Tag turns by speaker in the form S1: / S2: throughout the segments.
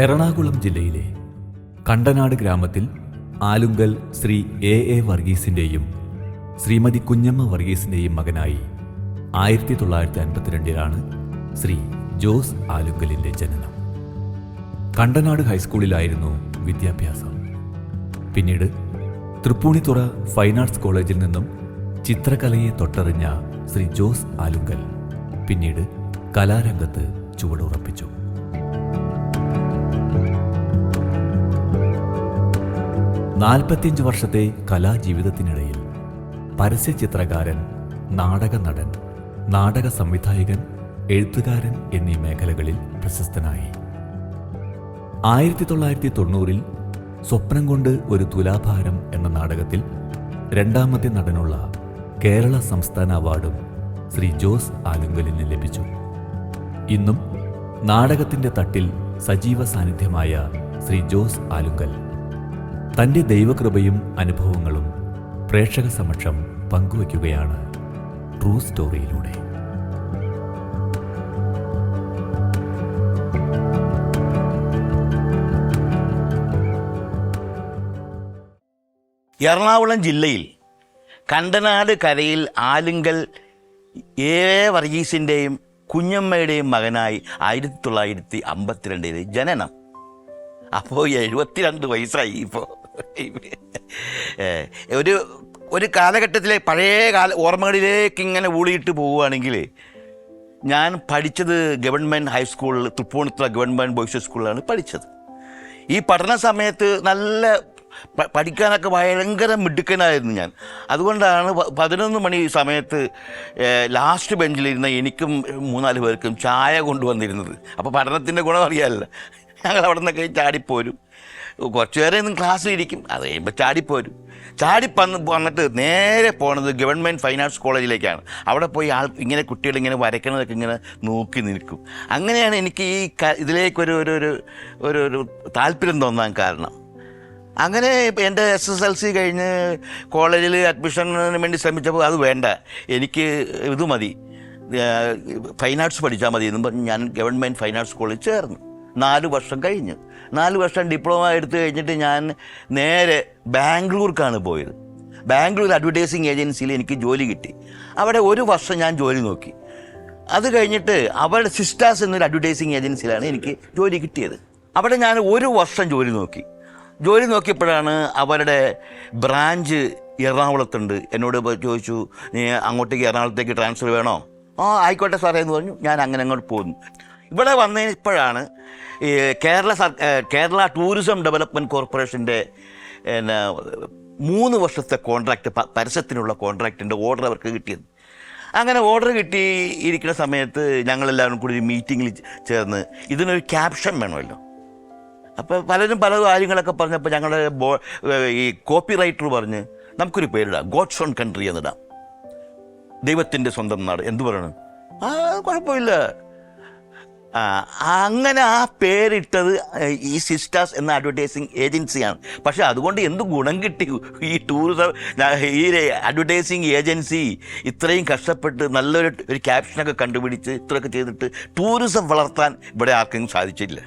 S1: എറണാകുളം ജില്ലയിലെ കണ്ടനാട് ഗ്രാമത്തിൽ ആലുങ്കൽ ശ്രീ എ വർഗീസിൻ്റെയും ശ്രീമതി കുഞ്ഞമ്മ വർഗീസിൻ്റെയും മകനായി 1952 ശ്രീ ജോസ് ആലുങ്കലിൻ്റെ ജനനം. കണ്ടനാട് ഹൈസ്കൂളിലായിരുന്നു വിദ്യാഭ്യാസം. പിന്നീട് തൃപ്പൂണിത്തുറ ഫൈൻ ആർട്സ് കോളേജിൽ നിന്നും ചിത്രകലയെ തൊട്ടറിഞ്ഞ ശ്രീ ജോസ് ആലുങ്കൽ പിന്നീട് കലാരംഗത്ത് ചുവടുറപ്പിച്ചു. നാൽപ്പത്തിയഞ്ച് വർഷത്തെ കലാജീവിതത്തിനിടയിൽ പരസ്യചിത്രകാരൻ, നാടക നടൻ, നാടക സംവിധായകൻ, എഴുത്തുകാരൻ എന്നീ മേഖലകളിൽ പ്രശസ്തനായി. 1990 സ്വപ്നം കൊണ്ട് ഒരു തുലാഭാരം എന്ന നാടകത്തിൽ രണ്ടാമത്തെ നടനുള്ള കേരള സംസ്ഥാന അവാർഡും ശ്രീ ജോസ് ആലുങ്കലിന് ലഭിച്ചു. ഇന്നും നാടകത്തിൻ്റെ തട്ടിൽ സജീവ സാന്നിധ്യമായ ശ്രീ ജോസ് ആലുങ്കൽ തൻ്റെ ദൈവകൃപയും അനുഭവങ്ങളും പ്രേക്ഷക സമക്ഷം പങ്കുവയ്ക്കുകയാണ് ട്രൂ സ്റ്റോറിയിലൂടെ.
S2: എറണാകുളം ജില്ലയിൽ കണ്ടനാട് കരയിൽ ആലുങ്കൽ എ വർഗീസിൻ്റെയും കുഞ്ഞമ്മയുടെയും മകനായി 1952 ജനനം. അപ്പോൾ 72 വയസ്സായി. ഇപ്പോൾ ഒരു കാലഘട്ടത്തിലെ പഴയ ഓർമ്മകളിലേക്ക് ഇങ്ങനെ ഊളിയിട്ട് പോവുകയാണെങ്കിൽ, ഞാൻ പഠിച്ചത് ഗവൺമെൻറ് ഹൈസ്കൂളിൽ, തൃപ്പൂണിത്തുറ ഗവൺമെൻറ് ബോയ്സ് സ്കൂളിലാണ് പഠിച്ചത്. ഈ പഠന സമയത്ത് നല്ല പഠിക്കാനൊക്കെ ഭയങ്കര മിടുക്കനായിരുന്നു ഞാൻ. അതുകൊണ്ടാണ് 11 മണി സമയത്ത് ലാസ്റ്റ് ബെഞ്ചിലിരുന്ന എനിക്കും 3-4 പേർക്കും ചായ കൊണ്ടുവന്നിരുന്നത്. അപ്പോൾ പഠനത്തിൻ്റെ ഗുണം അറിയാമല്ലോ. ഞങ്ങൾ അവിടെ നിന്നൊക്കെ ചാടിപ്പോരും. കുറച്ച് നേരം ഒന്നും ക്ലാസ്സിൽ ഇരിക്കും, അത് കഴിയുമ്പോൾ ചാടിപ്പോരും. വന്നിട്ട് നേരെ പോണത് ഗവൺമെൻറ് ഫൈൻ ആർട്സ് കോളേജിലേക്കാണ്. അവിടെ പോയി ഇങ്ങനെ കുട്ടികളിങ്ങനെ വരയ്ക്കണതൊക്കെ ഇങ്ങനെ നോക്കി നിൽക്കും. അങ്ങനെയാണ് എനിക്ക് ഈ ഇതിലേക്കൊരു ഒരു ഒരു ഒരു താല്പര്യം തോന്നാൻ കാരണം. അങ്ങനെ എൻ്റെ SSLC കഴിഞ്ഞ് കോളേജിൽ അഡ്മിഷന് വേണ്ടി ശ്രമിച്ചപ്പോൾ അത് വേണ്ട, എനിക്ക് ഇത് മതി, ഫൈൻ ആർട്സ് പഠിച്ചാൽ മതി എന്നും പറഞ്ഞ് ഞാൻ ഗവൺമെൻറ് ഫൈൻ ആർട്സ് കോളേജിൽ ചേർന്നു. 4 വർഷം കഴിഞ്ഞു. 4 വർഷം ഡിപ്ലോമ എടുത്തു കഴിഞ്ഞിട്ട് ഞാൻ നേരെ ബാംഗ്ലൂർക്കാണ് പോയത്. ബാംഗ്ലൂർ അഡ്വർടൈസിങ് ഏജൻസിയിൽ എനിക്ക് ജോലി കിട്ടി. അവിടെ 1 വർഷം ഞാൻ ജോലി നോക്കി. അത് കഴിഞ്ഞിട്ട് അവരുടെ സിസ്റ്റാസ് എന്നൊരു അഡ്വർടൈസിങ് ഏജൻസിയിലാണ് എനിക്ക് ജോലി കിട്ടിയത്. അവിടെ ഞാൻ 1 വർഷം ജോലി നോക്കിയപ്പോഴാണ് അവരുടെ ബ്രാഞ്ച് എറണാകുളത്തുണ്ട്. എന്നോട് ചോദിച്ചു, നീ അങ്ങോട്ടേക്ക് എറണാകുളത്തേക്ക് ട്രാൻസ്ഫർ വേണോ? ആയിക്കോട്ടെ സാറേ എന്ന് പറഞ്ഞു. ഞാൻ അങ്ങനെ അങ്ങോട്ട് പോന്നു. ഇവിടെ വന്നപ്പോഴാണ് കേരള ടൂറിസം ഡെവലപ്മെൻറ്റ് കോർപ്പറേഷൻ്റെ 3 വർഷത്തെ കോൺട്രാക്റ്റ്, പരസ്യത്തിനുള്ള കോൺട്രാക്റ്റിൻ്റെ ഓർഡർ അവർക്ക് കിട്ടിയത്. അങ്ങനെ ഓർഡർ കിട്ടി ഇരിക്കുന്ന സമയത്ത് ഞങ്ങളെല്ലാവരും കൂടി ഒരു മീറ്റിങ്ങിൽ ചേർന്ന് ഇതിനൊരു ക്യാപ്ഷൻ വേണമല്ലോ. അപ്പോൾ പലരും പല കാര്യങ്ങളൊക്കെ പറഞ്ഞപ്പോൾ ഞങ്ങളുടെ ഈ കോപ്പി റൈറ്റർ പറഞ്ഞ് നമുക്കൊരു പേരിടാം, ഗോഡ്സ് ഓൺ കൺട്രി എന്നിടാം, ദൈവത്തിൻ്റെ സ്വന്തം നാട്. എന്തു പറയണം? കുഴപ്പമില്ല. അങ്ങനെ ആ പേരിട്ടത് ഈ സിസ്റ്റാസ് എന്ന അഡ്വർടൈസിങ് ഏജൻസിയാണ്. പക്ഷെ അതുകൊണ്ട് എന്ത് ഗുണം കിട്ടി? ഈ ടൂറിസം, ഈ അഡ്വർടൈസിങ് ഏജൻസി ഇത്രയും കഷ്ടപ്പെട്ട് നല്ലൊരു ക്യാപ്ഷനൊക്കെ കണ്ടുപിടിച്ച് ഇത്രയൊക്കെ ചെയ്തിട്ട് ടൂറിസം വളർത്താൻ ഇവിടെ ആർക്കും സാധിച്ചില്ല.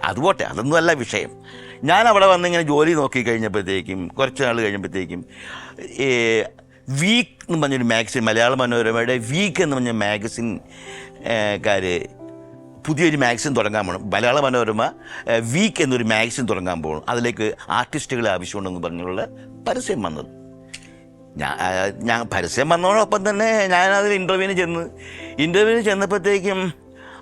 S2: അതുപോട്ടെ, അതൊന്നുമല്ല വിഷയം. ഞാൻ അവിടെ വന്നിങ്ങനെ ജോലി നോക്കി കഴിഞ്ഞപ്പോഴത്തേക്കും, കുറച്ച് നാൾ കഴിഞ്ഞപ്പോഴത്തേക്കും, വീക്ക് എന്ന് പറഞ്ഞൊരു മാഗസിൻ, മലയാള മനോരമയുടെ വീക്ക് എന്ന് പറഞ്ഞ മാഗസിൻകാർ പുതിയൊരു മാഗസിൻ തുടങ്ങാൻ പോകണം. മലയാള മനോരമ വീക്ക് എന്നൊരു മാഗസിൻ തുടങ്ങാൻ പോകണം. അതിലേക്ക് ആർട്ടിസ്റ്റുകളെ ആവശ്യമുണ്ടെന്ന് പറഞ്ഞുള്ള പരസ്യം വന്നത്. ഞാൻ പരസ്യം വന്നതോടൊപ്പം തന്നെ ഞാനതിൽ ഇൻ്റർവ്യൂവിന് ചെന്നപ്പോഴത്തേക്കും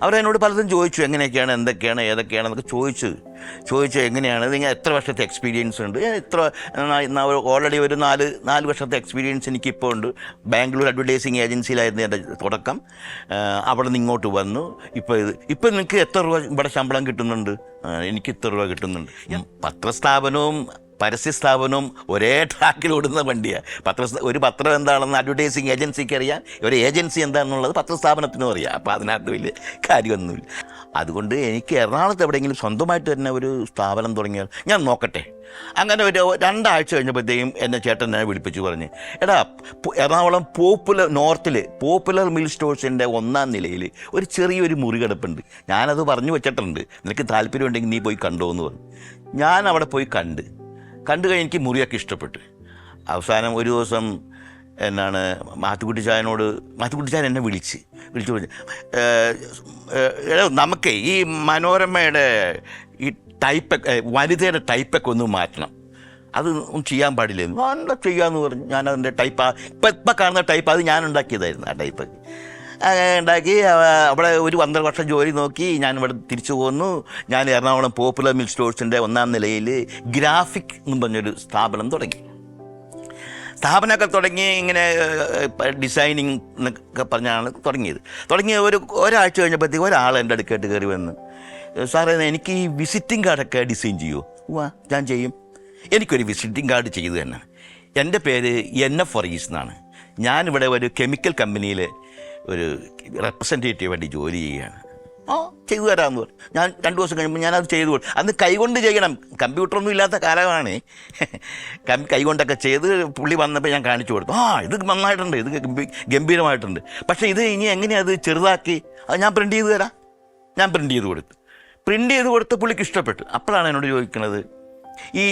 S2: അവരെന്നോട് പലതും ചോദിച്ചു, എങ്ങനെയൊക്കെയാണ്, എന്തൊക്കെയാണ്, ഏതൊക്കെയാണെന്നൊക്കെ ചോദിച്ചു എങ്ങനെയാണ്, നിങ്ങൾ എത്ര വർഷത്തെ എക്സ്പീരിയൻസ് ഉണ്ട്? ഓൾറെഡി ഒരു 4 വർഷത്തെ എക്സ്പീരിയൻസ് എനിക്കിപ്പോൾ ഉണ്ട്. ബാംഗ്ലൂർ അഡ്വർടൈസിങ് ഏജൻസിയിലായിരുന്നു എൻ്റെ തുടക്കം. അവിടെ നിന്ന് ഇങ്ങോട്ട് വന്നു. ഇപ്പം നിങ്ങൾക്ക് എത്ര രൂപ ഇവിടെ ശമ്പളം കിട്ടുന്നുണ്ട്? എനിക്ക് ഇത്ര രൂപ കിട്ടുന്നുണ്ട്. പത്രസ്ഥാപനവും പരസ്യസ്ഥാപനവും ഒരേ ട്രാക്കിൽ ഓടുന്ന വണ്ടിയാണ്. ഒരു പത്രം എന്താണെന്ന് അഡ്വർടൈസിങ് ഏജൻസിക്ക് അറിയാം, ഒരു ഏജൻസി എന്താണെന്നുള്ളത് പത്രസ്ഥാപനത്തിനും അറിയാം. അപ്പോൾ അതിനകത്ത് വലിയ കാര്യമൊന്നുമില്ല. അതുകൊണ്ട് എനിക്ക് എറണാകുളത്ത് എവിടെയെങ്കിലും സ്വന്തമായിട്ട് തന്നെ ഒരു സ്ഥാപനം തുടങ്ങിയാൽ ഞാൻ നോക്കട്ടെ. അങ്ങനെ ഒരു 2 ആഴ്ച കഴിഞ്ഞപ്പോഴത്തേക്കും എന്നെ ചേട്ടൻ എന്നെ വിളിപ്പിച്ച് പറഞ്ഞ്, എടാ എറണാകുളം പോപ്പുലർ മിൽ സ്റ്റോഴ്സിൻ്റെ 1-ാം നിലയിൽ ഒരു ചെറിയൊരു മുറി കിടപ്പുണ്ട്, ഞാനത് പറഞ്ഞു വെച്ചിട്ടുണ്ട്, നിനക്ക് താല്പര്യമുണ്ടെങ്കിൽ നീ പോയി കണ്ടോ എന്ന് പറഞ്ഞു. ഞാൻ അവിടെ പോയി കണ്ടു കഴിഞ്ഞ് എനിക്ക് മുറിയൊക്കെ ഇഷ്ടപ്പെട്ടു. അവസാനം ഒരു ദിവസം എന്നാണ് മാത്തുക്കുട്ടി ചായൻ എന്നെ വിളിച്ച് പറഞ്ഞു, നമുക്ക് ഈ മനോരമയുടെ ഈ ടൈപ്പൊക്കെ വനിതയുടെ ടൈപ്പൊക്കെ ഒന്ന് മാറ്റണം, അത് ഒന്നും ചെയ്യാൻ പാടില്ല. എന്താ ചെയ്യാമെന്ന് പറഞ്ഞു. ഞാനതിൻ്റെ ടൈപ്പ് ഇപ്പം കാണുന്ന ടൈപ്പ് അത് ഞാൻ ഉണ്ടാക്കിയതായിരുന്നു. ആ ടൈപ്പ് ഉണ്ടാക്കി അവിടെ ഒരു 12 വർഷം ജോലി നോക്കി ഞാനിവിടെ തിരിച്ചു പോന്നു. ഞാൻ എറണാകുളം പോപ്പുലർ മിൽ സ്റ്റോഴ്സിൻ്റെ 1-ാം നിലയിൽ ഗ്രാഫിക് എന്നും പറഞ്ഞൊരു സ്ഥാപനമൊക്കെ തുടങ്ങി. ഇങ്ങനെ ഡിസൈനിങ് എന്നൊക്കെ പറഞ്ഞാണ് തുടങ്ങിയ ഒരാഴ്ച കഴിഞ്ഞപ്പോഴത്തേക്ക് ഒരാൾ എൻ്റെ അടുക്കായിട്ട് കയറി വന്ന്, സാറേ എനിക്ക് ഈ വിസിറ്റിംഗ് കാർഡൊക്കെ ഡിസൈൻ ചെയ്യുമോ? ഞാൻ ചെയ്യും. എനിക്കൊരു വിസിറ്റിംഗ് കാർഡ് ചെയ്തു തന്നെ. എൻ്റെ പേര് NF വർഗീസ് എന്നാണ്. ഞാനിവിടെ ഒരു കെമിക്കൽ കമ്പനിയിൽ ഒരു റെപ്രസെൻറ്റേറ്റീവായിട്ട് ജോലി ചെയ്യുകയാണ്. ചെയ്തു തരാമെന്ന് പറഞ്ഞു. ഞാൻ 2 ദിവസം കഴിയുമ്പോൾ ഞാനത് ചെയ്തു കൊടുത്തു. അന്ന് കൈകൊണ്ട് ചെയ്യണം, കമ്പ്യൂട്ടറൊന്നും ഇല്ലാത്ത കാലമാണ്. കൈകൊണ്ടൊക്കെ ചെയ്ത് പുള്ളി വന്നപ്പോൾ ഞാൻ കാണിച്ചു കൊടുത്തു. ഇത് നന്നായിട്ടുണ്ട്, ഇത് ഗംഭീരമായിട്ടുണ്ട്. പക്ഷേ ഇത് ഇനി എങ്ങനെയാണ് അത് ചെറുതാക്കി, അത് ഞാൻ പ്രിൻ്റ് ചെയ്ത് തരാം. ഞാൻ പ്രിൻ്റ് ചെയ്ത് കൊടുത്ത് പുള്ളിക്ക് ഇഷ്ടപ്പെട്ടു. അപ്പോഴാണ് എന്നോട് ചോദിക്കുന്നത്, ഈ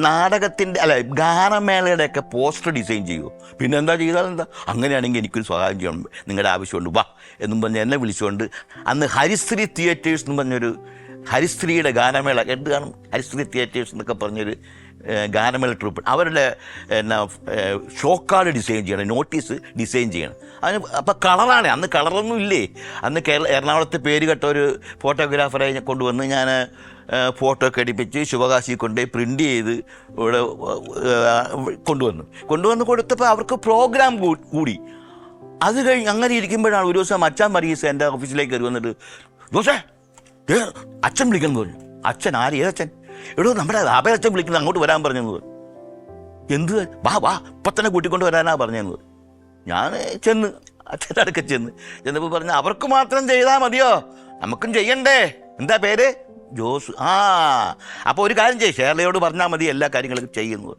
S2: നാടകത്തിൻ്റെ ഗാനമേളയുടെയൊക്കെ പോസ്റ്റർ ഡിസൈൻ ചെയ്യുമോ? പിന്നെ എന്താ ചെയ്താൽ എന്താ, അങ്ങനെയാണെങ്കിൽ എനിക്കൊരു സഹായം ചെയ്യണം, നിങ്ങളുടെ ആവശ്യമുണ്ട്, വാ എന്നും പറഞ്ഞ് എന്നെ വിളിച്ചുകൊണ്ട് അന്ന് ഹരിശ്രീ തിയേറ്റേഴ്സ് എന്ന് പറഞ്ഞൊരു, ഹരിശ്രീയുടെ ഗാനമേള എന്ത് കാണും, ഹരിശ്രീ തിയേറ്റേഴ്സ് എന്നൊക്കെ പറഞ്ഞൊരു ഗാനമേള ട്രൂപ്പ്, അവരുടെ ഷോ കാർഡ് ഡിസൈൻ ചെയ്യണം, നോട്ടീസ് ഡിസൈൻ ചെയ്യണം. അതിന് അപ്പോൾ കളറാണ്, അന്ന് കളറൊന്നും ഇല്ലേ. അന്ന് എറണാകുളത്ത് പേര് കേട്ട ഒരു ഫോട്ടോഗ്രാഫറെ കൊണ്ടുവന്ന് ഞാൻ ഫോട്ടോ ഒക്കെ അടിപ്പിച്ച് ശിവകാശി കൊണ്ട് പ്രിൻ്റ് ചെയ്ത് ഇവിടെ കൊണ്ടുവന്ന് കൊടുത്തപ്പോൾ അവർക്ക് പ്രോഗ്രാം കൂടി. അത് കഴിഞ്ഞ് അങ്ങനെ ഇരിക്കുമ്പോഴാണ് ഒരു ദിവസം അച്ഛൻ മരീസ് എൻ്റെ ഓഫീസിലേക്ക് കയറി വന്നിട്ട്, ദോഷേ അച്ഛൻ വിളിക്കണം പറഞ്ഞു. അച്ഛൻ ഏതച്ഛൻ? എടോ നമ്മുടെ അച്ഛൻ വിളിക്കുന്നത്, അങ്ങോട്ട് വരാൻ പറഞ്ഞെന്ന് പറഞ്ഞു. എന്ത്? വാ ഇപ്പം തന്നെ കൂട്ടിക്കൊണ്ട് വരാനാ പറഞ്ഞതെന്ന്. ഞാൻ അച്ഛൻ്റെ അടുക്ക ചെന്നപ്പോൾ പറഞ്ഞു, അവർക്ക് മാത്രം ചെയ്താൽ മതിയോ, നമുക്കും ചെയ്യണ്ടേ. എന്താ പേര്? ജോസ്. അപ്പോൾ ഒരു കാര്യം ചെയ്യും, ഷേർലയോട് പറഞ്ഞാൽ മതി, എല്ലാ കാര്യങ്ങളും ചെയ്യുന്നത്.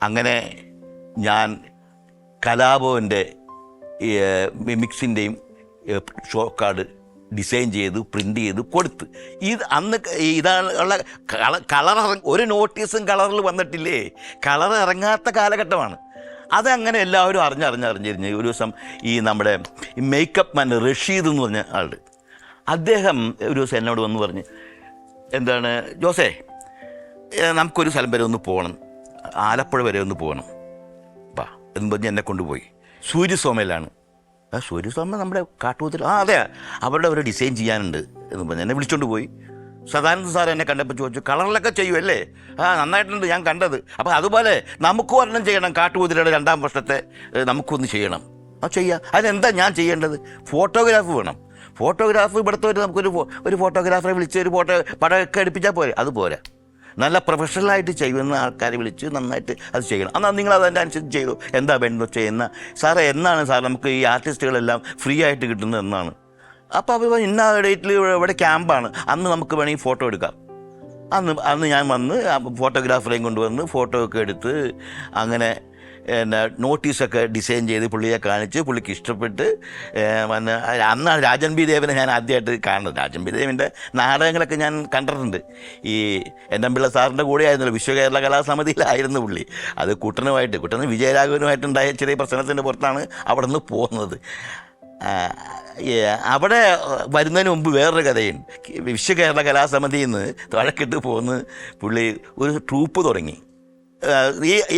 S2: അങ്ങനെ ഞാൻ കലാഭവൻ്റെ മിമിക്സിൻ്റെയും ഷോ കാർഡ് ഡിസൈൻ ചെയ്ത് പ്രിൻ്റ് ചെയ്ത് കൊടുത്ത്. അന്ന് ഇതാണ് കളർ ഒരു നോട്ടീസും കളറിൽ വന്നിട്ടില്ലേ, കളർ ഇറങ്ങാത്ത കാലഘട്ടമാണ്. അതങ്ങനെ എല്ലാവരും അറിഞ്ഞിരുന്നു. ഒരു ദിവസം ഈ നമ്മുടെ മേക്കപ്പ് മാൻ റഷീദ് എന്ന് പറഞ്ഞ ആളുടെ, അദ്ദേഹം ഒരു ദിവസം എന്നോട് വന്ന് പറഞ്ഞ്, എന്താണ് ജോസേ, നമുക്കൊരു സ്ഥലം വരെ ഒന്ന് പോകണം, ആലപ്പുഴ വരെ ഒന്ന് പോകണം, വാ എന്ന് പറഞ്ഞ് എന്നെ കൊണ്ടുപോയി. സൂര്യസോമയിലാണ്. സൂര്യസോമ നമ്മുടെ കാട്ടുകൂത്തിൽ, അതെ, അവരുടെ ഒരു ഡിസൈൻ ചെയ്യാനുണ്ട് എന്ന് പറഞ്ഞ് എന്നെ വിളിച്ചുകൊണ്ട് പോയി. സദാനന്ദ സാർ എന്നെ കണ്ടപ്പോൾ ചോദിച്ചു, കളറിലൊക്കെ ചെയ്യുമല്ലേ? നന്നായിട്ടുണ്ട്, ഞാൻ കണ്ടത്. അപ്പോൾ അതുപോലെ നമുക്ക് ഒരെണ്ണം ചെയ്യണം, കാട്ടുകുതിരയുടെ 2-ാം വർഷത്തെ നമുക്കൊന്ന് ചെയ്യണം. ചെയ്യാം. അതിനെന്താ ഞാൻ ചെയ്യേണ്ടത്? ഫോട്ടോഗ്രാഫ് വേണം. ഫോട്ടോഗ്രാഫ് ഇവിടുത്തെ ഒരു ഫോട്ടോഗ്രാഫറെ വിളിച്ച് ഒരു പടമൊക്കെ എടുപ്പിച്ചാൽ പോരെ? അതുപോലെ നല്ല പ്രൊഫഷണലായിട്ട് ചെയ്യുന്ന ആൾക്കാരെ വിളിച്ച് നന്നായിട്ട് അത് ചെയ്യണം. എന്നാൽ നിങ്ങൾ അതിൻ്റെ അനുസരിച്ച് ചെയ്തു. എന്താ വേണ്ടത് ചെയ്യുന്ന സാറേ? എന്നാണ് സാർ നമുക്ക് ഈ ആർട്ടിസ്റ്റുകളെല്ലാം ഫ്രീ ആയിട്ട് കിട്ടുന്നത് എന്നാണ്? അപ്പോൾ അവർ ഇന്ന ഡേറ്റിൽ ഇവിടെ ക്യാമ്പാണ്, അന്ന് നമുക്ക് വേണമെങ്കിൽ ഫോട്ടോ എടുക്കാം. അന്ന് ഞാൻ വന്ന് ഫോട്ടോഗ്രാഫറേയും കൊണ്ടുവന്ന് ഫോട്ടോ ഒക്കെ എടുത്ത് അങ്ങനെ നോട്ടീസൊക്കെ ഡിസൈൻ ചെയ്ത് പുള്ളിയെ കാണിച്ച് പുള്ളിക്ക് ഇഷ്ടപ്പെട്ട് വന്ന്. അന്നാണ് രാജൻ ബി ദേവനെ ഞാൻ ആദ്യമായിട്ട് കാണുന്നത്. രാജൻ ബി ദേവിൻ്റെ നാടകങ്ങളൊക്കെ ഞാൻ കണ്ടിട്ടുണ്ട്. ഈ എൻ.എം. സാറിൻ്റെ കൂടെ ആയിരുന്നല്ലോ, വിശ്വകേരള കലാസമിതിയിലായിരുന്നു പുള്ളി. അത് കുട്ടന് വിജയരാഘവനുമായിട്ടുണ്ടായ ചെറിയ പ്രശ്നത്തിൻ്റെ പുറത്താണ് അവിടെ നിന്ന് പോകുന്നത്. അവിടെ വരുന്നതിന് മുമ്പ് വേറൊരു കഥയും, വിശ്വകേരള കലാസമിതിയിൽ നിന്ന് വഴക്കിട്ട് പോന്ന് പുള്ളി ഒരു ട്രൂപ്പ് തുടങ്ങി.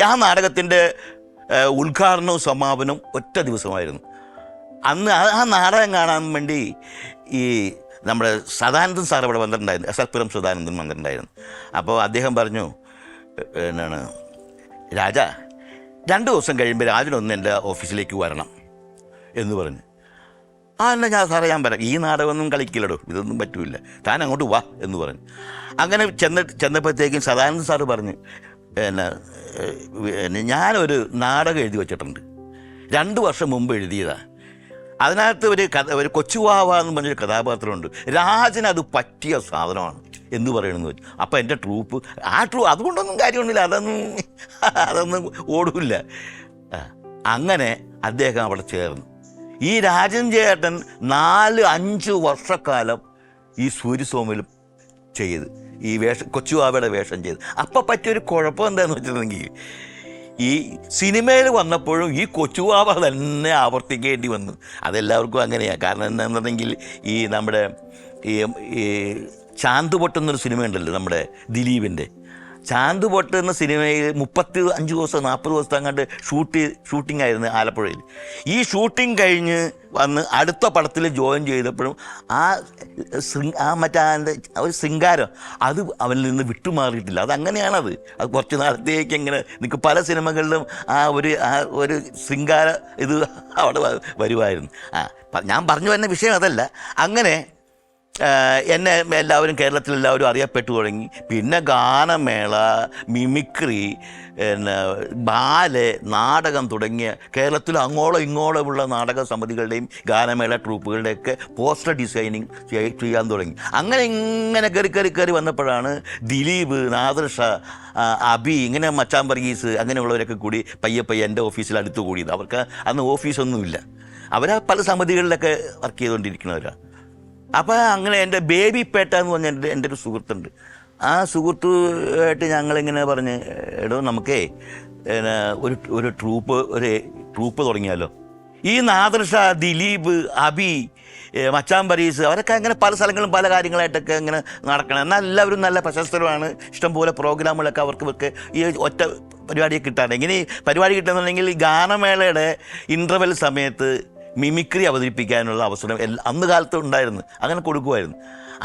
S2: ആ നാടകത്തിൻ്റെ ഉദ്ഘാടനവും സമാപനവും ഒറ്റ ദിവസമായിരുന്നു. അന്ന് ആ നാടകം കാണാൻ വേണ്ടി ഈ നമ്മുടെ സദാനന്ദൻ സാർ ഇവിടെ വന്നിട്ടുണ്ടായിരുന്നു, SL സദാനന്ദൻ വന്നിട്ടുണ്ടായിരുന്നു. അപ്പോൾ അദ്ദേഹം പറഞ്ഞു, എന്താണ് രാജ, 2 ദിവസം കഴിയുമ്പോൾ രാജനൊന്ന് എൻ്റെ ഓഫീസിലേക്ക് വരണം എന്ന് പറഞ്ഞു. എന്നാ ഞാൻ പറയാം, ഈ നാടകമൊന്നും കളിക്കില്ലടോ, ഇതൊന്നും പറ്റില്ല, താൻ അങ്ങോട്ട് വാ എന്ന് പറഞ്ഞു. അങ്ങനെ ചെന്നപ്പോഴത്തേക്കും സദാനന്ദൻ സാറ് പറഞ്ഞു, ഞാനൊരു നാടകം എഴുതി വച്ചിട്ടുണ്ട്, 2 വർഷം മുമ്പ് എഴുതിയതാണ്. അതിനകത്ത് ഒരു കൊച്ചുവാവ എന്ന് പറഞ്ഞൊരു കഥാപാത്രമുണ്ട്. രാജന് പറ്റിയ സാധനമാണ് എന്ന് പറയണമെന്ന് വെച്ചു. അപ്പോൾ എൻ്റെ ട്രൂപ്പ് അതുകൊണ്ടൊന്നും കാര്യമൊന്നുമില്ല, അതൊന്നും ഓടില്ല. അങ്ങനെ അദ്ദേഹം അവിടെ ചേർന്നു. ഈ രാജൻ ചേട്ടൻ 4-5 വർഷക്കാലം ഈ സൂര്യസോമയിലും ചെയ്ത് ഈ കൊച്ചുവാവയുടെ വേഷം ചെയ്ത്. അപ്പം പറ്റിയൊരു കുഴപ്പം എന്താണെന്ന് വെച്ചിട്ടുണ്ടെങ്കിൽ ഈ സിനിമയിൽ വന്നപ്പോഴും ഈ കൊച്ചുവാവ തന്നെ ആവർത്തിക്കേണ്ടി വന്നു. അതെല്ലാവർക്കും അങ്ങനെയാണ്. കാരണം എന്താണെന്നുണ്ടെങ്കിൽ ഈ നമ്മുടെ ഈ ചാന്തുപൊട്ട് എന്നൊരു സിനിമയുണ്ടല്ലോ നമ്മുടെ ദിലീപിൻ്റെ. ചാന്തുപൊട്ട് എന്ന സിനിമയിൽ 35 ദിവസം 40 ദിവസത്തെ അങ്ങോട്ട് ഷൂട്ടിംഗ് ആയിരുന്നു ആലപ്പുഴയിൽ. ഈ ഷൂട്ടിംഗ് കഴിഞ്ഞ് വന്ന് അടുത്ത പടത്തിൽ ജോയിൻ ചെയ്തപ്പോഴും മറ്റേ ഒരു ശൃംഗാരം അത് അവനിൽ നിന്ന് വിട്ടുമാറിയിട്ടില്ല. അതങ്ങനെയാണത്. അത് കുറച്ച് നാളത്തേക്ക് എങ്ങനെ നിൽക്കും. പല സിനിമകളിലും ഒരു ശൃംഗാര ഇത് അവിടെ വരുമായിരുന്നു. ഞാൻ പറഞ്ഞു വരുന്ന വിഷയം അതല്ല. അങ്ങനെ എന്നെ കേരളത്തിലെല്ലാവരും അറിയപ്പെട്ടു തുടങ്ങി. പിന്നെ ഗാനമേള, മിമിക്രി, ബാലെ, നാടകം തുടങ്ങിയ കേരളത്തിൽ അങ്ങോളം ഇങ്ങോളമുള്ള നാടക സമിതികളുടെയും ഗാനമേള ട്രൂപ്പുകളുടെയൊക്കെ പോസ്റ്റർ ഡിസൈനിങ് ചെയ്യാൻ തുടങ്ങി. അങ്ങനെ ഇങ്ങനെ കയറി വന്നപ്പോഴാണ് ദിലീപ്, നാദർഷ, അബി, ഇങ്ങനെ മച്ചാൻ വർഗീസ് അങ്ങനെയുള്ളവരൊക്കെ കൂടി പയ്യെ എൻ്റെ ഓഫീസിൽ അടുത്ത് കൂടിയത്. അവർക്ക് അന്ന് ഓഫീസൊന്നുമില്ല. അവർ പല സമിതികളിലൊക്കെ വർക്ക് ചെയ്തുകൊണ്ടിരിക്കുന്നവരാണ്. അപ്പോൾ അങ്ങനെ എൻ്റെ ബേബി പേട്ട എന്ന് പറഞ്ഞ എൻ്റെ ഒരു സുഹൃത്തുണ്ട്. ആ സുഹൃത്തുമായിട്ട് ഞങ്ങളിങ്ങനെ പറഞ്ഞ്, എടോ നമുക്കേ ഒരു ട്രൂപ്പ് തുടങ്ങിയാലോ. ഈ നാദർഷ, ദിലീപ്, അബി, മച്ചാൻ പരീസ് അവരൊക്കെ അങ്ങനെ പല സ്ഥലങ്ങളും പല കാര്യങ്ങളായിട്ടൊക്കെ ഇങ്ങനെ നടക്കണം. എന്നാൽ എല്ലാവരും നല്ല പ്രശസ്തരുമാണ്. ഇഷ്ടംപോലെ പ്രോഗ്രാമുകളൊക്കെ അവർക്ക് ഈ ഒറ്റ പരിപാടിയൊക്കെ കിട്ടാറ്. എങ്ങനെ ഈ പരിപാടി കിട്ടുന്നുണ്ടെങ്കിൽ ഈ ഗാനമേളയുടെ ഇൻ്റർവെൽ സമയത്ത് മിമിക്രി അവതരിപ്പിക്കാനുള്ള അവസരം അന്ന് കാലത്ത് ഉണ്ടായിരുന്നു. അങ്ങനെ കൊടുക്കുമായിരുന്നു.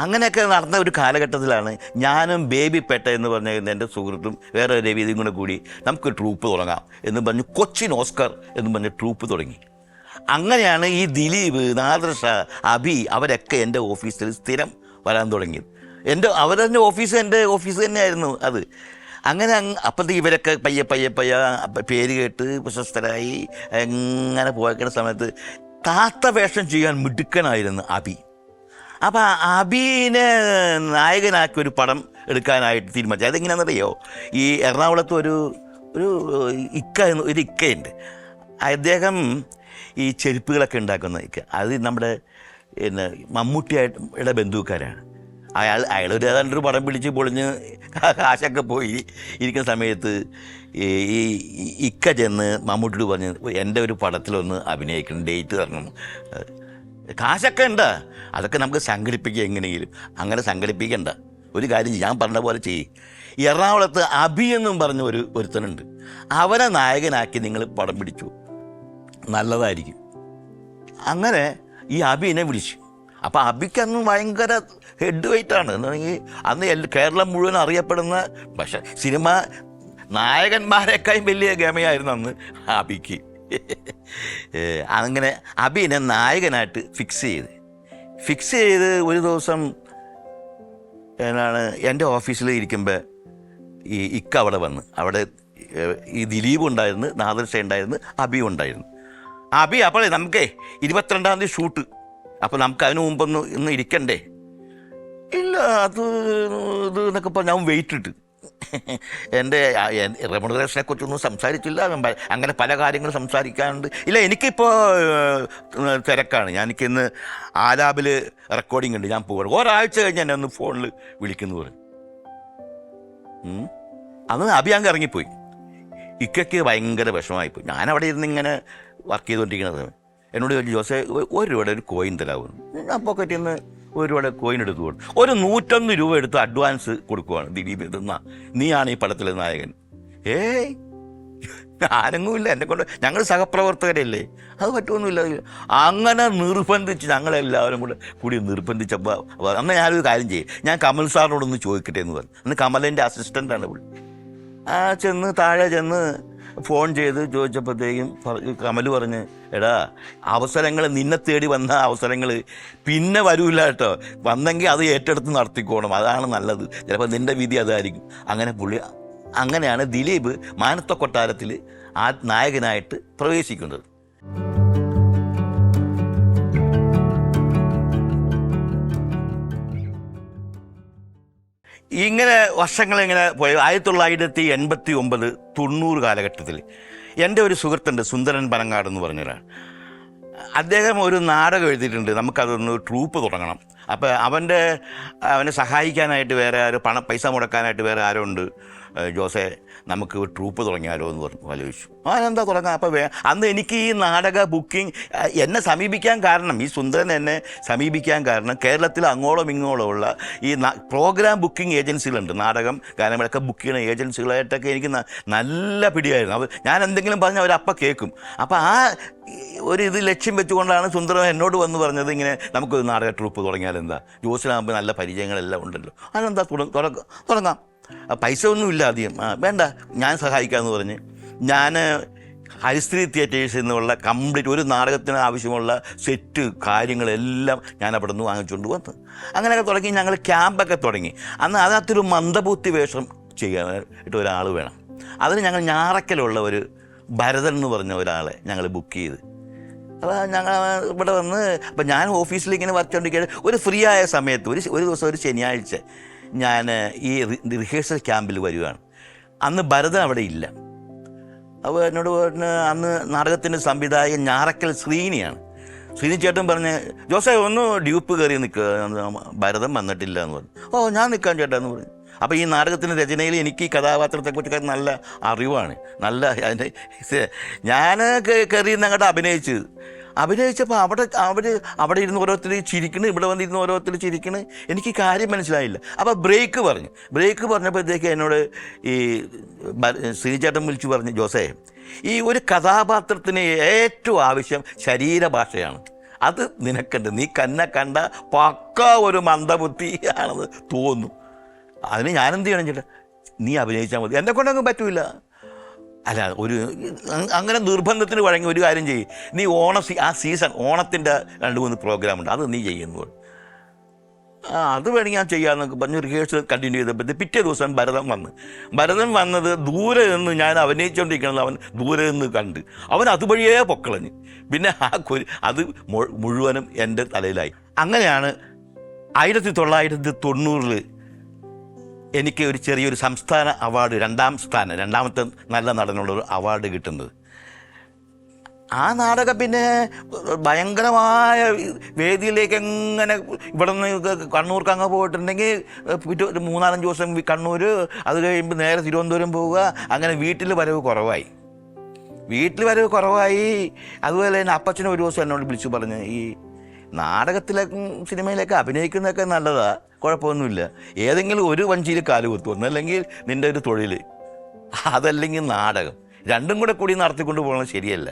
S2: അങ്ങനെയൊക്കെ നടന്ന ഒരു കാലഘട്ടത്തിലാണ് ഞാനും ബേബി പെട്ട എന്ന് പറഞ്ഞ എൻ്റെ സുഹൃത്തും വേറെ രവീതിയും കൂടി നമുക്ക് ട്രൂപ്പ് തുടങ്ങാം എന്ന് പറഞ്ഞ് കൊച്ചിൻ ഓസ്കർ എന്ന് പറഞ്ഞ ട്രൂപ്പ് തുടങ്ങി. അങ്ങനെയാണ് ഈ ദിലീപ്, നാദർഷ, അബി അവരൊക്കെ എൻ്റെ ഓഫീസിൽ സ്ഥിരം വരാൻ തുടങ്ങിയത്. അവരുടെ ഓഫീസ് എൻ്റെ ഓഫീസ് തന്നെയായിരുന്നു അത്. അങ്ങനെ അപ്പോഴത്തേക്ക് ഇവരൊക്കെ പയ്യെ പേര് കേട്ട് പ്രശസ്തരായി എങ്ങനെ പോയിക്കുന്ന സമയത്ത് താത്ത വേഷം ചെയ്യാൻ മിടുക്കനായിരുന്നു അബി. അപ്പോൾ അബീനെ നായകനാക്കി ഒരു പടം എടുക്കാനായിട്ട് തീരുമാനിച്ചു. അതെങ്ങനെയാണെന്നറിയോ, ഈ എറണാകുളത്ത് ഒരു ഇക്കയുണ്ട്. അദ്ദേഹം ഈ ചെരുപ്പുകളൊക്കെ ഉണ്ടാക്കുന്ന ഇക്ക. അത് നമ്മുടെ മമ്മൂട്ടിയുടെ ബന്ധുക്കാരാണ്. അയാളൊരു ഏതാണ്ടൊരു പടം പിടിച്ച് പൊളിഞ്ഞ് കാശൊക്കെ പോയി ഇരിക്കുന്ന സമയത്ത് ഈ ഇക്ക ചെന്ന് മമ്മൂട്ടിയോട് പറഞ്ഞ് എൻ്റെ ഒരു പടത്തിലൊന്ന് അഭിനയിക്കണം, ഡേറ്റ് തരണം. കാശൊക്കെ ഉണ്ട്, അതൊക്കെ നമുക്ക് സംഘടിപ്പിക്കുക എങ്ങനെയെങ്കിലും. അങ്ങനെ സംഘടിപ്പിക്കണ്ട, ഒരു കാര്യം ഞാൻ പറഞ്ഞ പോലെ ചെയ്യും. എറണാകുളത്ത് അബി എന്നും പറഞ്ഞ ഒരുത്തനുണ്ട്. അവനെ നായകനാക്കി നിങ്ങൾ പടം പിടിച്ചു, നല്ലതായിരിക്കും. അങ്ങനെ ഈ അബിനെ വിളിച്ചു. അപ്പോൾ അബിക്ക് അന്ന് ഭയങ്കര ഹെഡ് വെയ്റ്റാണ്. എന്നുണ്ടെങ്കിൽ അന്ന് കേരളം മുഴുവൻ അറിയപ്പെടുന്ന, പക്ഷെ സിനിമ നായകന്മാരെക്കാളും വലിയ ഗമയായിരുന്നു അന്ന് അബിക്ക്. അങ്ങനെ അബിനെ നായകനായിട്ട് ഫിക്സ് ചെയ്ത് ഒരു ദിവസം എൻ്റെ ഓഫീസിൽ ഇരിക്കുമ്പോൾ ഈ ഇക്ക അവിടെ വന്ന്, അവിടെ ഈ ദിലീപ് ഉണ്ടായിരുന്നു, നാദർഷ ഉണ്ടായിരുന്നു, അബി ഉണ്ടായിരുന്നു. അബി അപ്പോൾ നമുക്കേ 22-ാം തീയതി ഷൂട്ട്, അപ്പോൾ നമുക്ക് അതിന് മുമ്പൊന്ന് ഇരിക്കണ്ടേ? ഇല്ല, ഇത് എന്നൊക്കെ പറഞ്ഞാൽ അവൻ വെയിറ്റ് ഇട്ട് എൻ്റെ റെമുനറേഷനെ കുറിച്ചൊന്നും സംസാരിച്ചില്ല. അങ്ങനെ പല കാര്യങ്ങളും സംസാരിക്കാനുണ്ട്. ഇല്ല, എനിക്കിപ്പോൾ തിരക്കാണ്, എനിക്കിന്ന് ആലാപിൽ റെക്കോർഡിംഗ് ഉണ്ട്, ഞാൻ പോകണം. ഒരാഴ്ച കഴിഞ്ഞ് എന്നെ ഒന്ന് ഫോണിൽ വിളിക്കുന്നു പറഞ്ഞു. അന്ന് അഭിയാങ്ക് ഇറങ്ങിപ്പോയി. ഇക്കയ്ക്ക് ഭയങ്കര വിഷമമായിപ്പോയി. ഞാനവിടെ ഇരുന്ന് ഇങ്ങനെ വർക്ക് ചെയ്തുകൊണ്ടിരിക്കുന്നത്. എന്നോട് ചോദിച്ചു, ജോസേ 1 രൂപയുടെ ഒരു കോയിൻ തരാമെന്ന്. ഞാൻ പോക്കറ്റിൽ നിന്ന് 1 രൂപയുടെ കോയിൻ എടുത്തു കൊടുത്തു. ഒരു 101 രൂപ എടുത്ത് അഡ്വാൻസ് കൊടുക്കുവാണ്. ദിലീപ് ഇതെന്നാ, നീയാണ് ഈ പടത്തിലെ നായകൻ. ആരെങ്ങുമില്ല, എന്നെക്കൊണ്ട്, ഞങ്ങൾ സഹപ്രവർത്തകരല്ലേ, അത് പറ്റുമൊന്നുമില്ല. അങ്ങനെ നിർബന്ധിച്ച് ഞങ്ങളെല്ലാവരും കൂടി നിർബന്ധിച്ചപ്പോൾ അന്ന് ഞാനൊരു കാര്യം ചെയ്യും, ഞാൻ കമൽ സാറിനോടൊന്ന് ചോദിക്കട്ടെ എന്ന് പറഞ്ഞു. അന്ന് കമലിൻ്റെ അസിസ്റ്റൻ്റാണ് പുള്ളി. താഴെ ചെന്ന് ഫോൺ ചെയ്ത് ചോദിച്ചപ്പോഴത്തേക്കും കമൽ പറഞ്ഞ്, എടാ അവസരങ്ങൾ നിന്നെ തേടി വന്ന അവസരങ്ങൾ പിന്നെ വരൂല്ല കേട്ടോ, വന്നെങ്കിൽ അത് ഏറ്റെടുത്ത് നടത്തിക്കോണം, അതാണ് നല്ലത്, ചിലപ്പോൾ നിൻ്റെ വിധി അതായിരിക്കും. അങ്ങനെയാണ് ദിലീപ് മാനത്ത കൊട്ടാരത്തിൽ നായകനായിട്ട് പ്രവേശിക്കുന്നത്. ഇങ്ങനെ വർഷങ്ങളിങ്ങനെ പോയി 1989 90 കാലഘട്ടത്തിൽ എൻ്റെ ഒരു സുഹൃത്തുണ്ട്, സുന്ദരൻ പനങ്ങാട് എന്ന് പറഞ്ഞൊരാൾ. അദ്ദേഹം ഒരു നാടകം എഴുതിയിട്ടുണ്ട്, നമുക്കതൊന്ന് ട്രൂപ്പ് തുടങ്ങണം. അപ്പോൾ അവനെ സഹായിക്കാനായിട്ട് വേറെ ആരോ, പൈസ മുടക്കാനായിട്ട് വേറെ ആരോ ഉണ്ട്, ജോസേ നമുക്ക് ട്രൂപ്പ് തുടങ്ങിയാലോ എന്ന് പറഞ്ഞു ആലോചിച്ചു. എന്താ തുടങ്ങാം. അപ്പോൾ അന്ന് എനിക്ക് ഈ നാടക ബുക്കിംഗ് എന്നെ സമീപിക്കാൻ കാരണം, ഈ സുന്ദരൻ എന്നെ സമീപിക്കാൻ കാരണം, കേരളത്തിൽ അങ്ങോളം ഇങ്ങോളം ഉള്ള ഈ പ്രോഗ്രാം ബുക്കിംഗ് ഏജൻസികളുണ്ട്, നാടകം ഗാനമേളൊക്കെ ബുക്ക് ചെയ്യുന്ന ഏജൻസികളായിട്ടൊക്കെ എനിക്ക് നല്ല പിടിയായിരുന്നു. അപ്പോൾ ഞാൻ എന്തെങ്കിലും പറഞ്ഞാൽ അവരപ്പം കേൾക്കും. അപ്പോൾ ആ ഒരു ഇത് ലക്ഷ്യം വെച്ചുകൊണ്ടാണ് സുന്ദരൻ എന്നോട് വന്ന് പറഞ്ഞത്, ഇങ്ങനെ നമുക്കൊരു നാടക ട്രൂപ്പ് തുടങ്ങിയാൽ എന്താ, ജോസിനാകുമ്പോൾ നല്ല പരിചയങ്ങളെല്ലാം ഉണ്ടല്ലോ, അതെന്താ തുടങ്ങാം. പൈസ ഒന്നുമില്ല ആദ്യം, വേണ്ട ഞാൻ സഹായിക്കാമെന്ന് പറഞ്ഞ് ഞാൻ ഹരിശ്രീ തിയേറ്റേഴ്സിൽ നിന്നുള്ള കംപ്ലീറ്റ് ഒരു നാടകത്തിന് ആവശ്യമുള്ള സെറ്റ് കാര്യങ്ങളെല്ലാം ഞാൻ അവിടെ നിന്ന് വാങ്ങിച്ചുകൊണ്ട് വന്നു. അങ്ങനെയൊക്കെ തുടങ്ങി ഞങ്ങൾ ക്യാമ്പൊക്കെ തുടങ്ങി. അന്ന് അതിനകത്തൊരു മന്ദബുദ്ധി വേഷം ചെയ്യാനായിട്ട് ഒരാൾ വേണം. അതിന് ഞങ്ങൾ ഞാറക്കലുള്ള ഒരു ഭരതൻ എന്ന് പറഞ്ഞ ഒരാളെ ഞങ്ങൾ ബുക്ക് ചെയ്ത്. അപ്പോൾ ഞങ്ങൾ ഇവിടെ വന്ന്, അപ്പോൾ ഞാൻ ഓഫീസിൽ ഇങ്ങനെ വർക്ക് ചെയ്തുകൊണ്ടിരിക്കുകയാണ്. ഒരു ഫ്രീ ആയ സമയത്ത് ഒരു ദിവസം, ഒരു ശനിയാഴ്ച ഞാൻ ഈ റിഹേഴ്സൽ ക്യാമ്പിൽ വരികയാണ്. അന്ന് ഭരതൻ അവിടെ ഇല്ല. അപ്പോൾ എന്നോട് പറഞ്ഞ്, അന്ന് നാടകത്തിൻ്റെ സംവിധായകൻ ഞാറക്കൽ ശ്രീനിയാണ്. ശ്രീനി ചേട്ടൻ പറഞ്ഞ്, ജോസേ ഒന്ന് ഡ്യൂപ്പ് കയറി നിൽക്കുക, ഭരതൻ വന്നിട്ടില്ല എന്ന് പറഞ്ഞു. ഓ ഞാൻ നിൽക്കാൻ ചേട്ടാ എന്ന് പറഞ്ഞു. അപ്പോൾ ഈ നാടകത്തിൻ്റെ രചനയിൽ എനിക്ക് ഈ കഥാപാത്രത്തെക്കുറിച്ചൊക്കെ നല്ല അറിവാണ്, നല്ല അതിൻ്റെ ഞാൻ കയറി അങ്ങോട്ട് അഭിനയിച്ചപ്പോൾ അവിടെ ഇരുന്ന് ഓരോരുത്തർ ചിരിക്കണ്, ഇവിടെ വന്നിരുന്ന് ഓരോരുത്തർ ചിരിക്കണ്. എനിക്ക് കാര്യം മനസ്സിലായില്ല. അപ്പോൾ ബ്രേക്ക് പറഞ്ഞപ്പോഴത്തേക്ക് എന്നോട് ഈ ശ്രീചേട്ടൻ വിളിച്ചു പറഞ്ഞു, ജോസേ ഈ ഒരു കഥാപാത്രത്തിന് ഏറ്റവും ആവശ്യം ശരീരഭാഷയാണ്, അത് നിനക്കുണ്ട്, നീ കണ്ട പക്ക ഒരു മന്ദബുദ്ധി ആണെന്ന് തോന്നുന്നു. അതിന് ഞാനെന്ത് ചെയ്യണം ചേട്ടാ, നീ അഭിനയിച്ചാൽ മതി, എന്നെ കൊണ്ടൊന്നും പറ്റൂല. അല്ല, ഒരു അങ്ങനെ നിർബന്ധത്തിന് വഴങ്ങി ഒരു കാര്യം ചെയ്യും, നീ ആ സീസൺ ഓണത്തിൻ്റെ 2-3 പ്രോഗ്രാമുണ്ട്, അത് നീ ചെയ്യുന്നു. അത് വേണമെങ്കിൽ ഞാൻ ചെയ്യാമെന്നൊക്കെ പറഞ്ഞ് റിഹേഴ്സൽ കണ്ടിന്യൂ ചെയ്തപ്പോഴത്തെ പിറ്റേ ദിവസം ഭരതൻ വന്നത് ദൂരെ നിന്ന്, ഞാൻ അഭിനയിച്ചുകൊണ്ടിരിക്കണത് അവൻ ദൂരെ നിന്ന് കണ്ട് അവൻ അതുവഴിയേ പൊക്കളഞ്ഞ്. പിന്നെ അത് മുഴുവനും എൻ്റെ തലയിലായി. അങ്ങനെയാണ് 1990 എനിക്ക് ഒരു ചെറിയൊരു സംസ്ഥാന അവാർഡ്, രണ്ടാമത്തെ നല്ല നടനുള്ളൊരു അവാർഡ് കിട്ടുന്നത്. ആ നാടകം പിന്നെ ഭയങ്കരമായ വേദിയിലേക്ക് എങ്ങനെ ഇവിടെ നിന്ന് കണ്ണൂർക്ക് അങ്ങ് പോയിട്ടുണ്ടെങ്കിൽ പിറ്റേ 3-4 ദിവസം കണ്ണൂർ, അത് കഴിയുമ്പോൾ നേരെ തിരുവനന്തപുരം പോവുക. അങ്ങനെ വീട്ടിൽ വരവ് കുറവായി. അതുപോലെ തന്നെ അപ്പച്ചനും ഒരു ദിവസം എന്നോട് വിളിച്ചു പറഞ്ഞ്, ഈ നാടകത്തിലേക്ക് സിനിമയിലൊക്കെ അഭിനയിക്കുന്നതൊക്കെ നല്ലതാണ്, കുഴപ്പമൊന്നുമില്ല, ഏതെങ്കിലും ഒരു വഞ്ചിയിൽ കാല് കുത്തും, ഒന്നല്ലെങ്കിൽ നിൻ്റെ ഒരു തൊഴിൽ, അതല്ലെങ്കിൽ നാടകം, രണ്ടും കൂടി നടത്തിക്കൊണ്ട് പോകുന്നത് ശരിയല്ല.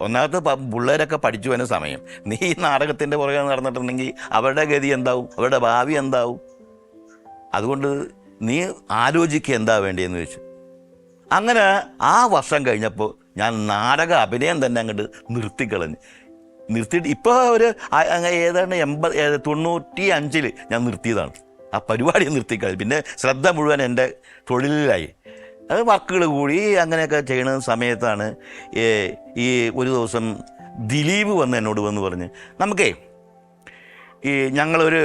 S2: ഒന്നാമത്തെ പിള്ളേരൊക്കെ പഠിച്ചു വരുന്ന സമയം, നീ ഈ നാടകത്തിൻ്റെ പുറകെ നടന്നിട്ടുണ്ടെങ്കിൽ അവരുടെ ഗതി എന്താവും, അവരുടെ ഭാവി എന്താവും, അതുകൊണ്ട് നീ ആലോചിക്കുക എന്താ വേണ്ടിയെന്ന് വെച്ചു. അങ്ങനെ ആ വർഷം കഴിഞ്ഞപ്പോൾ ഞാൻ നാടക അഭിനയം തന്നെ അങ്ങോട്ട് നിർത്തിയിട്ട് ഇപ്പോൾ ഒരു ഏതാണ്ട് 95 ഞാൻ നിർത്തിയതാണ്. ആ പരിപാടി നിർത്തിക്കളഞ്ഞു. പിന്നെ ശ്രദ്ധ മുഴുവൻ എൻ്റെ തൊഴിലിലായി. അത് വർക്കുകൾ കൂടി അങ്ങനെയൊക്കെ ചെയ്യുന്ന സമയത്താണ് ഈ ഒരു ദിവസം ദിലീപ് എന്നോട് പറഞ്ഞ്, നമുക്കേ ഈ ഞങ്ങളൊരു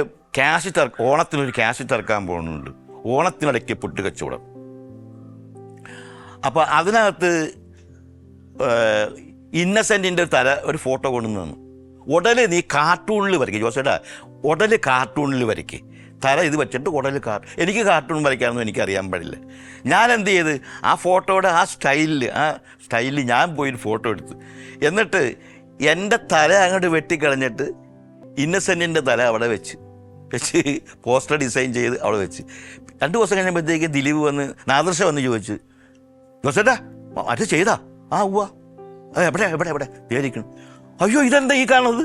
S2: ഓണത്തിനൊരു ക്യാഷ് ഇറക്കാൻ പോകുന്നുണ്ട്, ഓണത്തിനിടയ്ക്ക് പൊട്ട് കച്ചവടം. അപ്പോൾ അതിനകത്ത് ഇന്നസെൻറ്റിൻ്റെ ഒരു ഫോട്ടോ കൊണ്ടുവന്ന് തന്നു. ഉടല് നീ കാർട്ടൂണിൽ വരയ്ക്കുക ജോസേട്ടാ, ഉടല് കാർട്ടൂണിൽ വരയ്ക്കുക, തല ഇത് വെച്ചിട്ട് ഉടല് എനിക്ക് കാർട്ടൂൺ വരയ്ക്കാമെന്ന് എനിക്കറിയാൻ പാടില്ല. ഞാൻ എന്ത് ചെയ്ത് ആ ഫോട്ടോയുടെ ആ സ്റ്റൈലിൽ ഞാൻ പോയി ഫോട്ടോ എടുത്ത്, എന്നിട്ട് എൻ്റെ തല അങ്ങോട്ട് വെട്ടിക്കളഞ്ഞിട്ട് ഇന്നസെൻറ്റിൻ്റെ തല അവിടെ വെച്ച് പോസ്റ്റർ ഡിസൈൻ ചെയ്ത് അവിടെ വെച്ച്. 2 ദിവസം കഴിഞ്ഞപ്പോഴത്തേക്ക് ദിലീപ് നാദർശ ചോദിച്ചു, ജോസേട്ടാ അത് ചെയ്താ? ആ ഉവ്വ. എവിടെ വിചാരിക്കണം. അയ്യോ ഇതെന്താ ഈ കാണുന്നത്,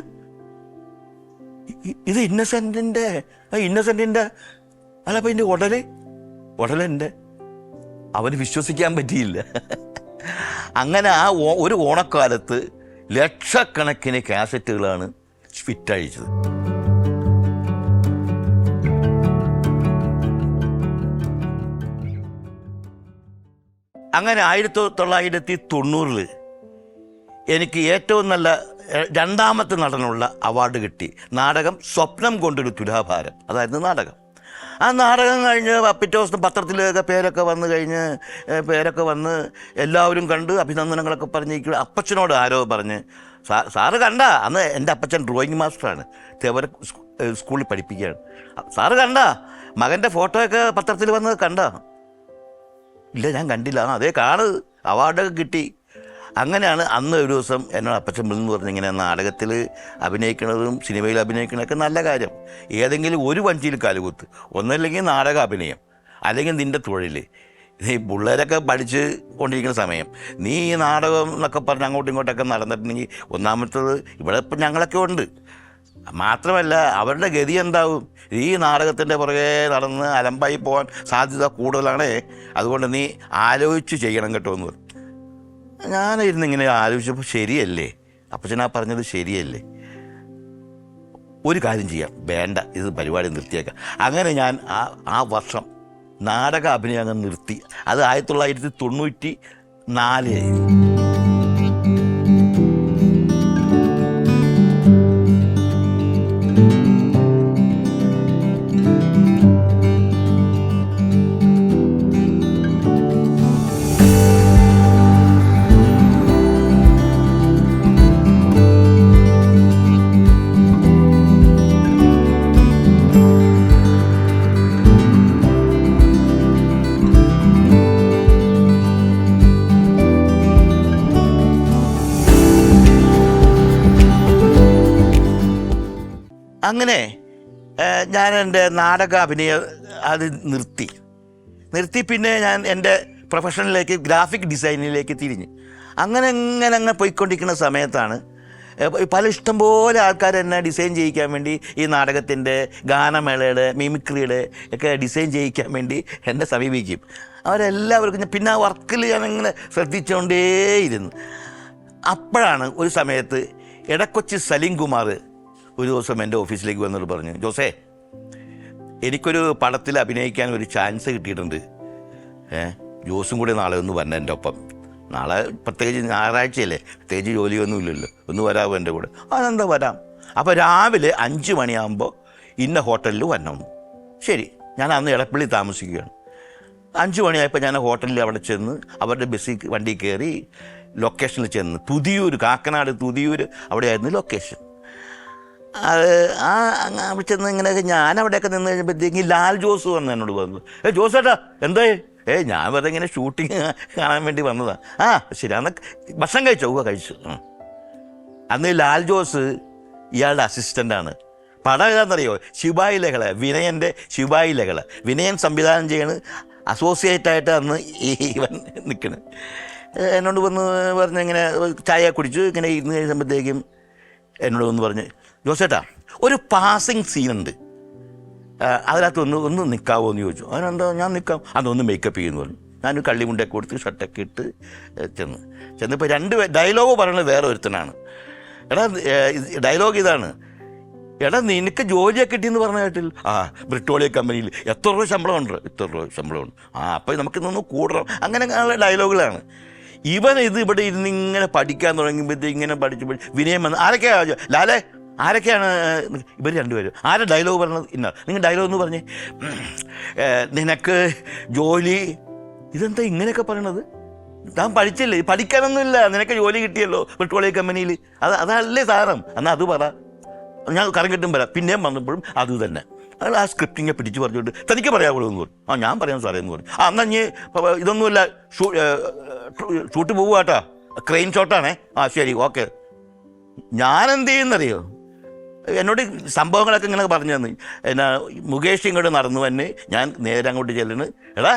S2: ഇത് ഇന്നസെൻറ്റിൻ്റെ അല്ല, അപ്പം എൻ്റെ ഉടലെൻ്റെ. അവന് വിശ്വസിക്കാൻ പറ്റിയില്ല. അങ്ങനെ ആ ഒരു ഓണക്കാലത്ത് ലക്ഷക്കണക്കിന് കാസറ്റുകളാണ് ഫിറ്റഴിച്ചത്. അങ്ങനെ 1990 എനിക്ക് ഏറ്റവും നല്ല 2ാമത്തെ നടനുള്ള അവാർഡ് കിട്ടി. നാടകം സ്വപ്നം കൊണ്ടൊരു തുലാഭാരം, അതായിരുന്നു നാടകം. ആ നാടകം കഴിഞ്ഞ് പിറ്റേ ദിവസം പത്രത്തിലൊക്കെ പേരൊക്കെ വന്ന് എല്ലാവരും കണ്ട് അഭിനന്ദനങ്ങളൊക്കെ പറഞ്ഞിരിക്കുക. അപ്പച്ചനോട് ആരോ പറഞ്ഞ്, സാറ് കണ്ട, അന്ന് എൻ്റെ അപ്പച്ചൻ ഡ്രോയിങ് മാസ്റ്ററാണ്, തേവര സ്കൂളിൽ പഠിപ്പിക്കുകയാണ്. സാറ് കണ്ട മകൻ്റെ ഫോട്ടോയൊക്കെ പത്രത്തിൽ വന്നത് കണ്ട? ഇല്ല, ഞാൻ കണ്ടില്ല. അതേ കാണ്, അവാർഡൊക്കെ കിട്ടി. അങ്ങനെയാണ് അന്ന് ഒരു ദിവസം എന്നോട് അപ്പച്ചൻ വിളിന്ന് പറഞ്ഞ്, ഇങ്ങനെ നാടകത്തിൽ അഭിനയിക്കുന്നതും സിനിമയിൽ അഭിനയിക്കണതൊക്കെ നല്ല കാര്യം, ഏതെങ്കിലും ഒരു വഞ്ചിയിൽ കാലുകുത്ത്, ഒന്നല്ലെങ്കിൽ നാടക അഭിനയം, അല്ലെങ്കിൽ നിൻ്റെ തൊഴിൽ. ഈ പിള്ളേരൊക്കെ പഠിച്ച് കൊണ്ടിരിക്കുന്ന സമയം നീ ഈ നാടകം എന്നൊക്കെ പറഞ്ഞ് അങ്ങോട്ടും ഇങ്ങോട്ടൊക്കെ നടന്നിട്ടുണ്ടെങ്കിൽ, ഒന്നാമത്തത് ഇവിടെ ഇപ്പം ഞങ്ങളൊക്കെ ഉണ്ട്, മാത്രമല്ല അവരുടെ ഗതി എന്താവും? ഈ നാടകത്തിൻ്റെ പുറകെ നടന്ന് അലമ്പായി പോകാൻ സാധ്യത കൂടുതലാണ്. അതുകൊണ്ട് നീ ആലോചിച്ച് ചെയ്യണം കേട്ടോ എന്ന് പറഞ്ഞു. ഞാനിരുന്ന് ഇങ്ങനെ ആലോചിച്ചപ്പോൾ ശരിയല്ലേ, അപ്പച്ചനാ പറഞ്ഞത് ശരിയല്ലേ, ഒരു കാര്യം ചെയ്യാം, വേണ്ട ഇത് പരിപാടി നിർത്തിയേക്കാം. അങ്ങനെ ഞാൻ ആ വർഷം നാടക അഭിനയം അങ്ങ് നിർത്തി. അത് 1994. അങ്ങനെ ഞാൻ എൻ്റെ നാടക അഭിനയം അത് നിർത്തി. പിന്നെ ഞാൻ എൻ്റെ പ്രൊഫഷനിലേക്ക് ഗ്രാഫിക് ഡിസൈനിലേക്ക് തിരിഞ്ഞ് അങ്ങനെ പോയിക്കൊണ്ടിരിക്കുന്ന സമയത്താണ് പല ഇഷ്ടംപോലെ ആൾക്കാർ എന്നെ ഡിസൈൻ ചെയ്യിക്കാൻ വേണ്ടി, ഈ നാടകത്തിൻ്റെ ഗാനമേളയുടെ മിമിക്രിയുടെ ഒക്കെ ഡിസൈൻ ചെയ്യിക്കാൻ വേണ്ടി എന്നെ സമീപിക്കും. അവരെല്ലാവർക്കും പിന്നെ ആ വർക്കിൽ ഞാനിങ്ങനെ ശ്രദ്ധിച്ചുകൊണ്ടേയിരുന്നു. അപ്പോഴാണ് ഒരു സമയത്ത് എടക്കൊച്ചി സലീം കുമാർ ഒരു ദിവസം എൻ്റെ ഓഫീസിലേക്ക് വന്നിട്ട് പറഞ്ഞു, ജോസേ, എനിക്കൊരു പടത്തിൽ അഭിനയിക്കാൻ ഒരു ചാൻസ് കിട്ടിയിട്ടുണ്ട്, ജോസും കൂടി നാളെ ഒന്ന് വരണം എൻ്റെ ഒപ്പം. നാളെ പ്രത്യേകിച്ച് ഞായറാഴ്ചയല്ലേ, പ്രത്യേകിച്ച് ജോലിയൊന്നും ഇല്ലല്ലോ, ഒന്ന് വരാമോ എൻ്റെ കൂടെ? അതെന്താ വരാം. അപ്പോൾ രാവിലെ 5 മണിയാകുമ്പോൾ ഇന്ന ഹോട്ടലിൽ വരണം. ശരി, ഞാൻ അന്ന് എടപ്പള്ളി താമസിക്കുകയാണ്. 5 മണിയായപ്പോൾ ഞാൻ ഹോട്ടലിൽ അവിടെ ചെന്ന് അവരുടെ ബസ്സിൽ വണ്ടി കയറി ലൊക്കേഷനിൽ ചെന്ന്, തുതിയൂർ, കാക്കനാട് തുതിയൂർ അവിടെയായിരുന്നു ലൊക്കേഷൻ. അത് അവിടെ ചെന്ന് ഇങ്ങനെയൊക്കെ ഞാൻ അവിടെയൊക്കെ നിന്ന് കഴിഞ്ഞപ്പോഴത്തേക്ക് ലാൽ ജോസ് വന്ന് എന്നോട് പറഞ്ഞു, ജോസ് ഏട്ടാ എന്താ? ഞാൻ വെറുതെ ഇങ്ങനെ ഷൂട്ടിങ് കാണാൻ വേണ്ടി വന്നതാണ്. ശരി, അന്ന് ഭക്ഷണം കഴിച്ചു. അന്ന് ലാൽ ജോസ് ഇയാളുടെ അസിസ്റ്റൻ്റാണ്. പടം ഏതാണെന്നറിയോ? ശിവായി ലഹള, വിനയൻ്റെ ശിവായി ലഹള. വിനയൻ സംവിധാനം ചെയ്യണ്, അസോസിയേറ്റായിട്ട് അന്ന് ഇവൻ നിൽക്കണ്. എന്നോട് വന്ന് പറഞ്ഞ് ഇങ്ങനെ ചായ കുടിച്ചു ഇങ്ങനെ ഇരുന്ന് കഴിയുമ്പോഴത്തേക്കും എന്നോട് വന്ന് പറഞ്ഞ്, ജോസേട്ടാ ഒരു പാസിങ് സീനുണ്ട്, അതിനകത്ത് ഒന്ന് നിൽക്കാവോ എന്ന് ചോദിച്ചു. അതിനെന്താ, ഞാൻ നിൽക്കാം, അതൊന്ന് മേക്കപ്പ് ചെയ്യുന്നു പറഞ്ഞു. ഞാനൊരു കള്ളിമുണ്ടൊക്കെ കൊടുത്ത് ഷർട്ടൊക്കെ ഇട്ട് ചെന്നപ്പോൾ 2 ഡയലോഗ് പറയുന്നത് വേറെ ഒരുത്തനാണ്. എടാ ഡയലോഗ് ഇതാണ്, എടാ നിനക്ക് ജോലിയൊക്കെ കിട്ടിയെന്ന് പറഞ്ഞ കേട്ടില്ല? ബ്രിട്ടോളിയം കമ്പനിയിൽ എത്ര രൂപ ശമ്പളമുണ്ട്? ഇത്ര രൂപ ശമ്പളമുണ്ട്. അപ്പോൾ നമുക്ക് ഇന്നൊന്ന് കൂടണം. അങ്ങനെയുള്ള ഡയലോഗുകളാണ്. ഇവൻ ഇവിടെ ഇരുന്ന് ഇങ്ങനെ പഠിക്കാൻ തുടങ്ങുമ്പോഴത്തേക്ക് ഇങ്ങനെ പഠിച്ചപ്പോൾ വിനയം വന്ന്, ആരൊക്കെയാണ് ലാലേ, ആരൊക്കെയാണ്? ഇവർ 2 പേരും. ആരാ ഡയലോഗ് പറഞ്ഞത്? ഇന്ന നിങ്ങൾ ഡയലോഗ് എന്ന് പറഞ്ഞേ, നിനക്ക് ജോലി. ഇതെന്താ ഇങ്ങനെയൊക്കെ പറയണത്? താൻ പഠിച്ചില്ലേ? പഠിക്കാനൊന്നുമില്ല, നിനക്ക് ജോലി കിട്ടിയല്ലോ പെട്രോളിയം കമ്പനിയിൽ, അതല്ലേ സാധനം. എന്നാൽ അത് പറ, ഞാൻ കറം കിട്ടും വരാം. പിന്നെയും വന്നപ്പോഴും അത് തന്നെ. അയാൾ ആ സ്ക്രിപ്റ്റിങ്ങെ പിടിച്ച് പറഞ്ഞുകൊണ്ട്, തനിക്ക് പറയാവുള്ളൂ എന്ന് പറഞ്ഞു. ഞാൻ പറയാം സാറേ എന്ന് പറഞ്ഞു. എന്നാൽ ഇനി ഇതൊന്നുമില്ല, ഷൂട്ട് പോവുക കേട്ടോ, ക്രെയിൻ ഷോട്ടാണേ. ശരി, ഓക്കെ. ഞാനെന്ത് ചെയ്യുന്നറിയോ? എന്നോട് സംഭവങ്ങളൊക്കെ ഇങ്ങനെ പറഞ്ഞു തന്നു. എന്നാ മുകേഷ് ഇങ്ങോട്ട് നടന്നു തന്നെ, ഞാൻ നേരെ അങ്ങോട്ട് ചെല്ലണ്, എടാ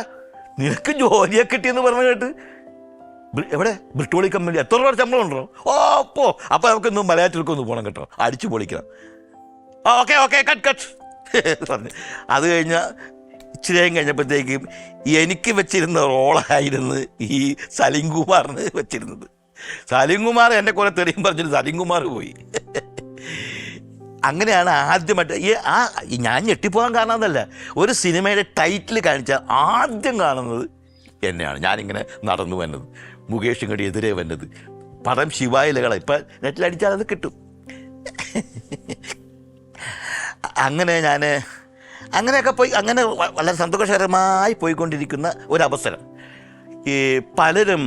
S2: നിനക്ക് ജോലിയൊക്കെ കിട്ടിയെന്ന് പറഞ്ഞു കേട്ട്, എവിടെ? ബ്രിട്ടോളിയം കമ്പനി. എത്ര രൂപ ശമ്പളം ഉണ്ടോ? അപ്പോൾ നമുക്കൊന്ന് മലയാറ്റൂർക്കൊന്ന് പോകണം കേട്ടോ, അടിച്ചു പൊളിക്കണം. ഓക്കെ കട്ട് പറഞ്ഞു. അത് കഴിഞ്ഞാൽ ഇച്ചിരിയും കഴിഞ്ഞപ്പോഴത്തേക്കും എനിക്ക് വെച്ചിരുന്ന റോളായിരുന്നു ഈ സലീം കുമാറിന് വെച്ചിരുന്നത്. സലീം കുമാർ എന്നെ കുറെ തെറിയും പറഞ്ഞിട്ട് സലീം കുമാർ പോയി. അങ്ങനെയാണ് ആദ്യമായിട്ട് ഞാൻ ഞെട്ടിപ്പോകാൻ കാരണം അതല്ല, ഒരു സിനിമയുടെ ടൈറ്റിൽ കാണിച്ചാൽ ആദ്യം കാണുന്നത് എന്നെയാണ്. ഞാനിങ്ങനെ നടന്നു വന്നത്, മുകേഷ് ഇങ്ങോട്ട് എതിരെ വന്നത്. പടം ശിവായി ലഹള. ഇപ്പം നെറ്റിലടിച്ചാൽ അത് കിട്ടും. അങ്ങനെ ഞാൻ അങ്ങനെയൊക്കെ പോയി അങ്ങനെ വളരെ സന്തോഷകരമായി പോയിക്കൊണ്ടിരിക്കുന്ന ഒരവസരം ഈ പലരും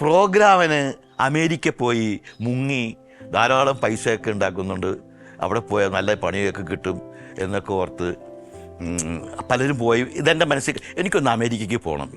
S2: പ്രോഗ്രാമിന് അമേരിക്ക പോയി മുങ്ങി ധാരാളം പൈസയൊക്കെ ഉണ്ടാക്കുന്നുണ്ട്, അവിടെ പോയാൽ നല്ല പണിയൊക്കെ കിട്ടും എന്നൊക്കെ ഓർത്ത് പലരും പോയി. ഇതെൻ്റെ മനസ്സിൽ എനിക്കൊന്ന് അമേരിക്കയ്ക്ക് പോകണം.